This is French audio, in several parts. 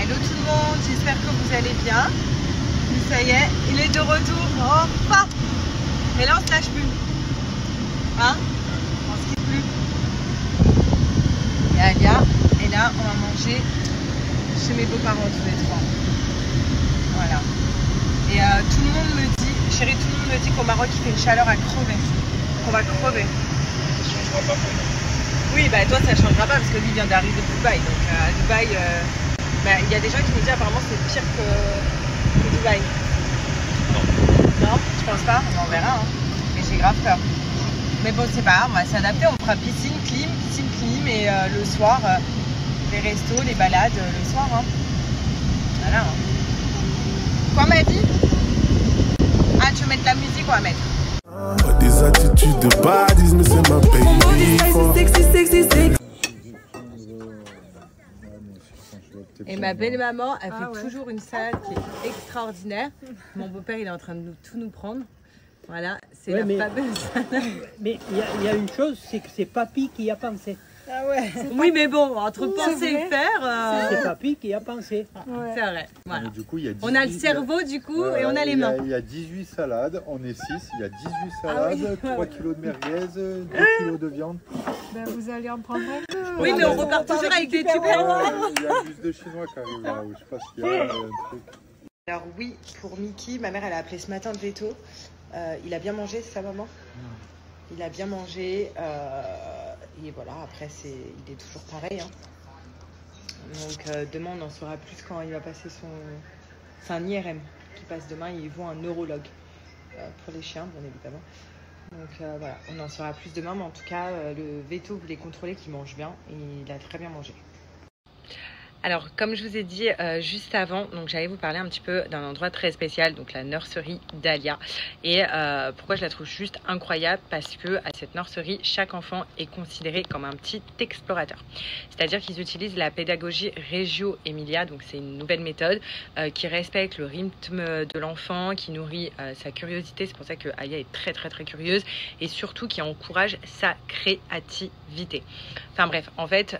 Hello tout le monde, j'espère que vous allez bien. Ça y est, il est de retour. Enfin. Et là on se lâche plus. Hein? On se quitte plus. Et Alia, et là on va manger chez mes beaux-parents tous les trois. Voilà. Et tout le monde me dit, chérie, tout le monde me dit qu'au Maroc il fait une chaleur à crever. Qu'on va crever. Ça changera pas pour nous. Oui, bah toi ça changera pas parce que lui vient d'arriver de Dubaï. Donc à Dubaï, il y a des gens qui me disent apparemment c'est pire que Dubaï. Non, je pense pas, on verra. Hein. Mais j'ai grave peur. Mais bon, c'est pas grave, on va s'adapter. On fera piscine, clim et le soir, les restos, les balades le soir. Hein. Voilà. Hein. Quoi, ma vie? Ah, tu veux mettre la musique, on va mettre. Des attitudes de badisme, mais c'est ma baby. Et ma belle maman, elle fait toujours une salade qui est extraordinaire. Mon beau-père, il est en train de tout nous prendre. Voilà, c'est la fameuse salade. Mais il y a une chose, c'est que c'est Papy qui y a pensé. Ah ouais. Oui, mais bon, entre penser et faire, c'est Papy qui y a pensé. Ouais. C'est vrai. Voilà. Du coup, il y a 18, on a le cerveau du coup et on a les mains. Il y a 18 salades, on est 6, il y a 18 salades, 3 kilos de merguez, 2 kilos de viande. Ben, vous allez en prendre un peu. Oui, mais on repart toujours avec des tupperwares. Il y a plus de Chinois qui arrivent là, je sais pas ce qu'il y a, un truc. Alors oui, pour Mickey, ma mère elle a appelé ce matin de veto. Il a bien mangé, c'est ça maman? Il a bien mangé. Et voilà, après il est toujours pareil. Hein. Donc demain on en saura plus quand il va passer son... C'est un IRM qui passe demain, ils vont un neurologue pour les chiens bien évidemment. Donc voilà, on en saura plus demain, mais en tout cas le veto voulait contrôler qu'il mange bien et il a très bien mangé. Alors, comme je vous ai dit juste avant, donc j'allais vous parler un petit peu d'un endroit très spécial, donc la nurserie d'Alia. Et pourquoi je la trouve juste incroyable? Parce que à cette nurserie, chaque enfant est considéré comme un petit explorateur. C'est-à-dire qu'ils utilisent la pédagogie Reggio Emilia, donc c'est une nouvelle méthode qui respecte le rythme de l'enfant, qui nourrit sa curiosité. C'est pour ça que Alia est très curieuse et surtout qui encourage sa créativité. Enfin bref, en fait,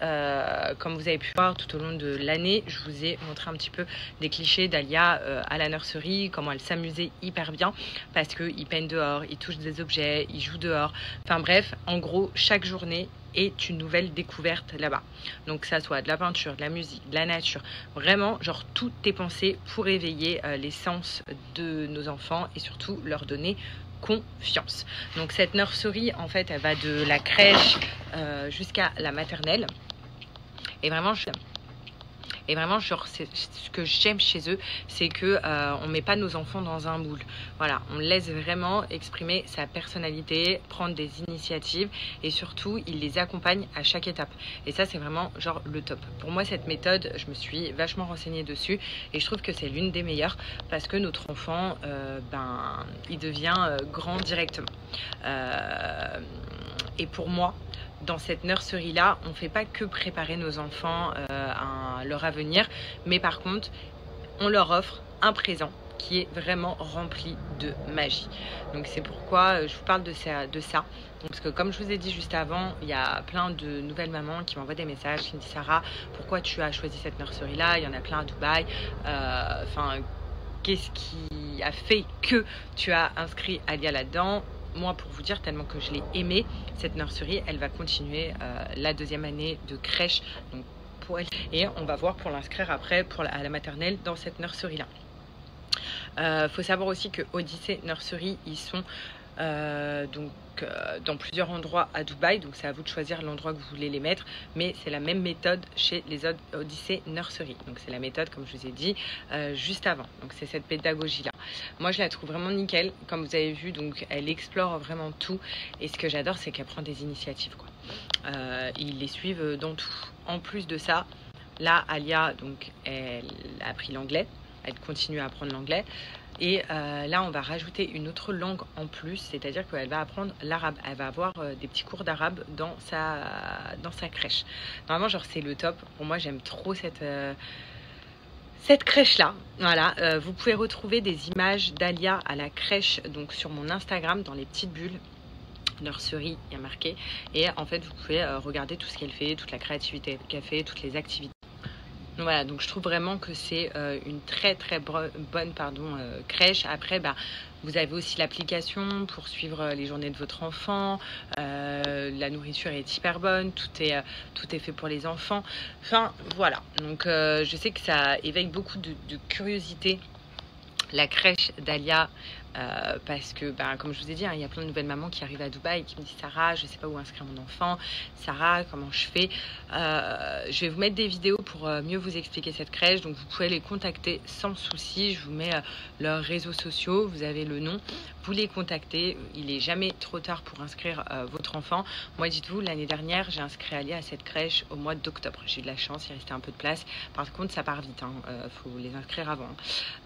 comme vous avez pu voir tout au long de l'année, je vous ai montré un petit peu des clichés d'Alia à la nurserie, comment elle s'amusait hyper bien parce qu'ils peignent dehors, ils touchent des objets, ils jouent dehors. Enfin bref, en gros, chaque journée est une nouvelle découverte là-bas. Donc que ça soit de la peinture, de la musique, de la nature, vraiment, genre tout est pensé pour éveiller les sens de nos enfants et surtout leur donner confiance. Donc cette nurserie, en fait, elle va de la crèche jusqu'à la maternelle. Et vraiment, genre, ce que j'aime chez eux, c'est que on met pas nos enfants dans un moule. Voilà, on laisse vraiment exprimer sa personnalité, prendre des initiatives et surtout, ils les accompagnent à chaque étape. Et ça, c'est vraiment genre le top. Pour moi, cette méthode, je me suis vachement renseignée dessus et je trouve que c'est l'une des meilleures parce que notre enfant, il devient grand directement. Et pour moi, dans cette nurserie-là, on ne fait pas que préparer nos enfants à leur avenir, mais par contre, on leur offre un présent qui est vraiment rempli de magie. Donc c'est pourquoi je vous parle de ça. Parce que comme je vous ai dit juste avant, il y a plein de nouvelles mamans qui m'envoient des messages, qui me disent « Sarah, pourquoi tu as choisi cette nurserie-là? Il y en a plein à Dubaï. Qu'est-ce qui a fait que tu as inscrit Alia là-dedans ?» Moi, pour vous dire, tellement que je l'ai aimée, cette nurserie, elle va continuer la deuxième année de crèche. Donc pour elle. Et on va voir pour l'inscrire après à la maternelle dans cette nurserie-là. Faut savoir aussi que Odyssey Nursery, ils sont dans plusieurs endroits à Dubaï, donc c'est à vous de choisir l'endroit que vous voulez les mettre, mais c'est la même méthode chez les Odyssey Nursery. Donc c'est la méthode, comme je vous ai dit juste avant. Donc c'est cette pédagogie là. Moi je la trouve vraiment nickel, comme vous avez vu. Donc elle explore vraiment tout et ce que j'adore, c'est qu'elle prend des initiatives quoi. Ils les suivent dans tout. En plus de ça, là Alia, donc elle a appris l'anglais, elle continue à apprendre l'anglais. Et là, on va rajouter une autre langue en plus, c'est-à-dire qu'elle va apprendre l'arabe. Elle va avoir des petits cours d'arabe dans sa crèche. Normalement, genre, c'est le top. Pour moi, j'aime trop cette crèche-là. Voilà, vous pouvez retrouver des images d'Alia à la crèche donc sur mon Instagram, dans les petites bulles. Nursery, il y a marqué. Et en fait, vous pouvez regarder tout ce qu'elle fait, toute la créativité qu'elle fait, toutes les activités. Voilà, donc je trouve vraiment que c'est une très bonne crèche. Après, bah, vous avez aussi l'application pour suivre les journées de votre enfant. La nourriture est hyper bonne, tout est fait pour les enfants. Enfin, voilà. Donc, je sais que ça éveille beaucoup de curiosité, la crèche d'Alia. Parce que, comme je vous ai dit, il y a plein de nouvelles mamans qui arrivent à Dubaï et qui me disent: Sarah, je ne sais pas où inscrire mon enfant. Sarah, comment je fais? Je vais vous mettre des vidéos pour mieux vous expliquer cette crèche. Donc, vous pouvez les contacter sans souci. Je vous mets leurs réseaux sociaux. Vous avez le nom. Vous les contactez. Il n'est jamais trop tard pour inscrire votre enfant. Moi, dites-vous, l'année dernière, j'ai inscrit Alia à cette crèche au mois d'octobre. J'ai eu de la chance, il restait un peu de place. Par contre, ça part vite. Faut les inscrire avant.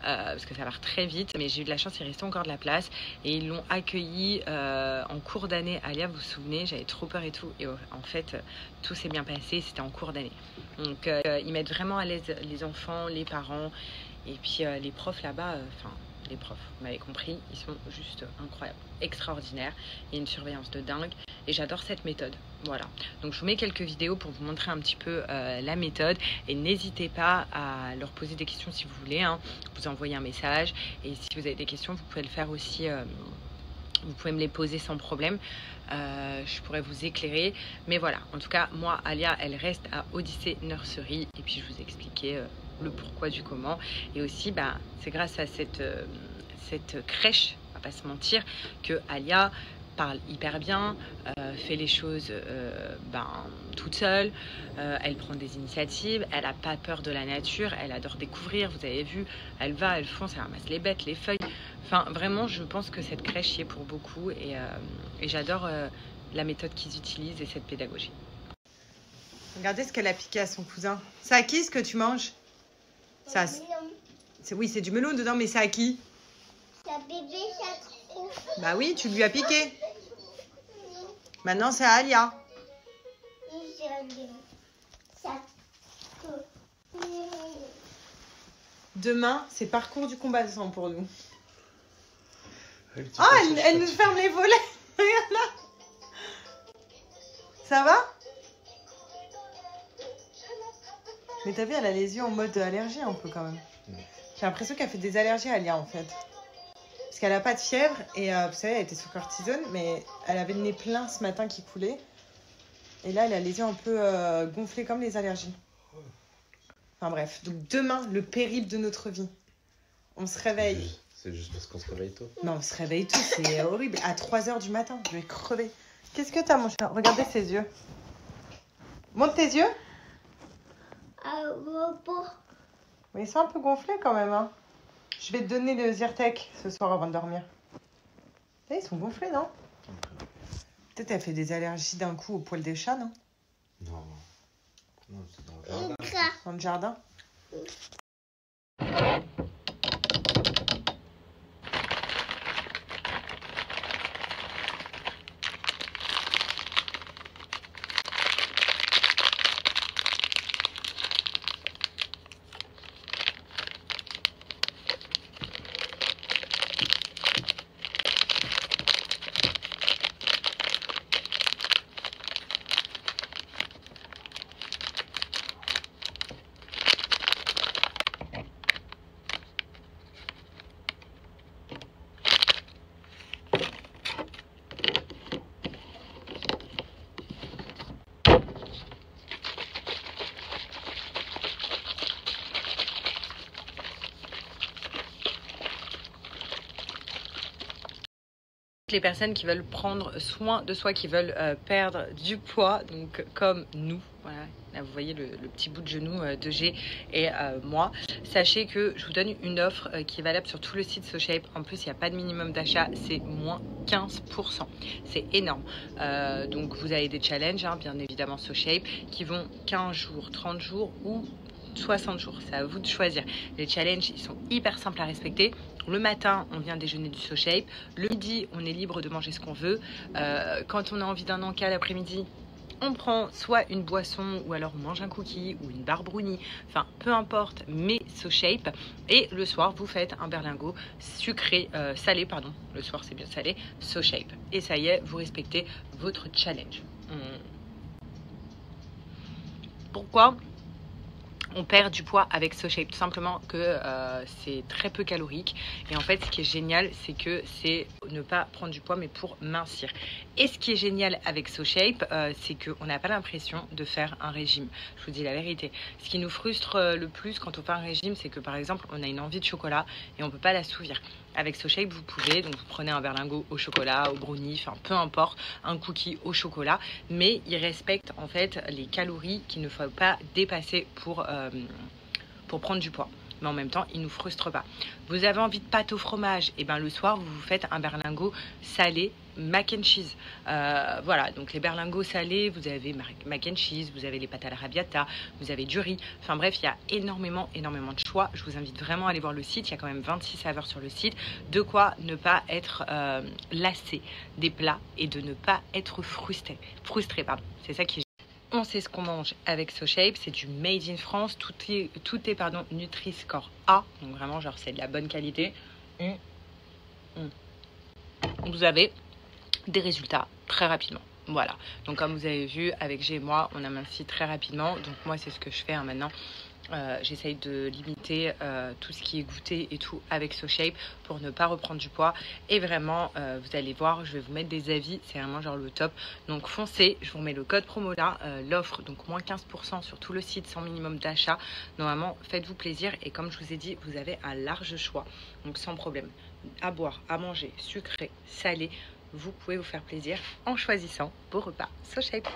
Parce que ça part très vite. Mais j'ai eu de la chance, il restait encore de la place. Et ils l'ont accueilli en cours d'année. Alia, vous vous souvenez, j'avais trop peur et tout. Et en fait, tout s'est bien passé. C'était en cours d'année. Donc, ils mettent vraiment à l'aise les enfants, les parents. Et puis, les profs là-bas, les profs, vous m'avez compris, ils sont juste incroyables, extraordinaires. Il y a une surveillance de dingue et j'adore cette méthode. Voilà, donc je vous mets quelques vidéos pour vous montrer un petit peu la méthode et n'hésitez pas à leur poser des questions si vous voulez, vous envoyez un message et si vous avez des questions, vous pouvez le faire aussi, vous pouvez me les poser sans problème. Je pourrais vous éclairer, mais voilà, en tout cas, moi, Alia, elle reste à Odyssey Nursery et puis je vous ai expliqué le pourquoi du comment. Et aussi, c'est grâce à cette crèche, on va pas se mentir, que Alia parle hyper bien, fait les choses toute seule, elle prend des initiatives, elle n'a pas peur de la nature, elle adore découvrir, vous avez vu, elle va, elle fonce, elle ramasse les bêtes, les feuilles. Enfin, vraiment, je pense que cette crèche y est pour beaucoup et j'adore la méthode qu'ils utilisent et cette pédagogie. Regardez ce qu'elle a piqué à son cousin. C'est à qui ce que tu manges? Oui, c'est du melon dedans, mais c'est à qui? C'est à bébé, ça trouve. Bah oui, tu lui as piqué. Maintenant, c'est à Alia. Demain, c'est parcours du combattant pour nous. Ah, elle nous ferme les volets. Regarde là. Ça va? Mais t'as vu, elle a les yeux en mode allergie un peu quand même. J'ai l'impression qu'elle fait des allergies à Alia en fait. Parce qu'elle a pas de fièvre et vous savez, elle était sous cortisone, mais elle avait le nez plein ce matin qui coulait. Et là, elle a les yeux un peu gonflés comme les allergies. Enfin bref, donc demain, le périple de notre vie. On se réveille. C'est juste parce qu'on se réveille tôt. Non, on se réveille tôt, c'est horrible. À 3h du matin, je vais crever. Qu'est-ce que t'as, mon chat? Regardez ses yeux. Monte tes yeux. Mais ils sont un peu gonflés quand même. Je vais te donner le Zyrtec ce soir avant de dormir. Ils sont gonflés, non? Peut-être elle fait des allergies d'un coup au poil des chats, non? Non. Non, c'est dans le jardin. Dans le jardin? Les personnes qui veulent prendre soin de soi, qui veulent perdre du poids, donc comme nous, voilà, là vous voyez le petit bout de genou de G et moi, sachez que je vous donne une offre qui est valable sur tout le site SoShape. En plus, il n'y a pas de minimum d'achat, c'est moins 15%, c'est énorme. Donc vous avez des challenges, bien évidemment SoShape, qui vont 15 jours, 30 jours ou 60 jours, c'est à vous de choisir. Les challenges, ils sont hyper simples à respecter. Le matin, on vient déjeuner du SoShape. Le midi, on est libre de manger ce qu'on veut. Quand on a envie d'un encas l'après-midi, on prend soit une boisson ou alors on mange un cookie ou une barre brownie. Enfin, peu importe, mais SoShape. Et le soir, vous faites un berlingot sucré, salé, pardon. Le soir, c'est bien salé, SoShape. Et ça y est, vous respectez votre challenge. Pourquoi On perd du poids avec SoShape, tout simplement que c'est très peu calorique. Et en fait, ce qui est génial, c'est que c'est ne pas prendre du poids, mais pour mincir. Et ce qui est génial avec SoShape, c'est qu'on n'a pas l'impression de faire un régime. Je vous dis la vérité. Ce qui nous frustre le plus quand on fait un régime, c'est que par exemple, on a une envie de chocolat et on ne peut pas l'assouvir. Avec SoShape, vous pouvez, donc vous prenez un berlingot au chocolat, au brownie, enfin peu importe, un cookie au chocolat, mais il respecte en fait les calories qu'il ne faut pas dépasser pour prendre du poids. Mais en même temps, il ne nous frustre pas. Vous avez envie de pâte au fromage, et bien le soir, vous vous faites un berlingot salé mac and cheese. Voilà, donc les berlingots salés, vous avez mac and cheese, vous avez les pâtes à l'arrabbiata, vous avez du riz. Enfin bref, il y a énormément de choix. Je vous invite vraiment à aller voir le site. Il y a quand même 26 saveurs sur le site. De quoi ne pas être lassé des plats et de ne pas être frustré. C'est ça qui est. On sait ce qu'on mange avec SoShape, c'est du made in France, tout est Nutri-Score A, donc vraiment genre c'est de la bonne qualité. Vous avez des résultats très rapidement. Voilà, donc comme vous avez vu avec G et moi, on amincit très rapidement, donc moi c'est ce que je fais maintenant. J'essaye de limiter tout ce qui est goûté et tout avec SoShape pour ne pas reprendre du poids. Et vraiment, vous allez voir, je vais vous mettre des avis, c'est vraiment genre le top. Donc foncez, je vous mets le code promo là, l'offre, donc moins 15% sur tout le site sans minimum d'achat. Normalement, faites-vous plaisir et comme je vous ai dit, vous avez un large choix, donc sans problème. À boire, à manger, sucré, salé, vous pouvez vous faire plaisir en choisissant vos repas SoShape.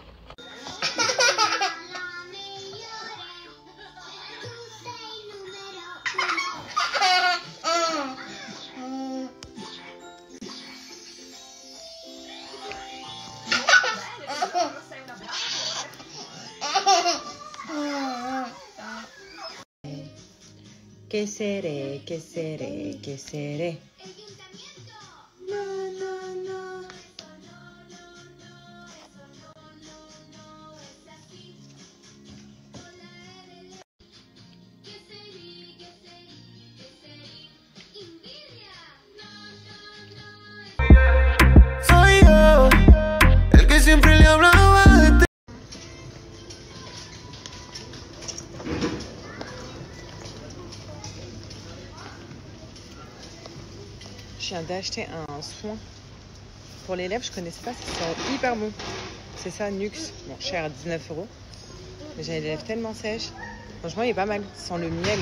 ¿Qué seré? ¿Qué seré? ¿Qué seré? No, no, no. Soy yo, el que siempre le hablaba de ti. Je viens d'acheter un soin pour les lèvres, je connaissais pas, ça sent hyper bon. C'est ça, Nux, bon cher à 19 €, mais j'ai les lèvres tellement sèches. Franchement, il est pas mal, ça sent le miel.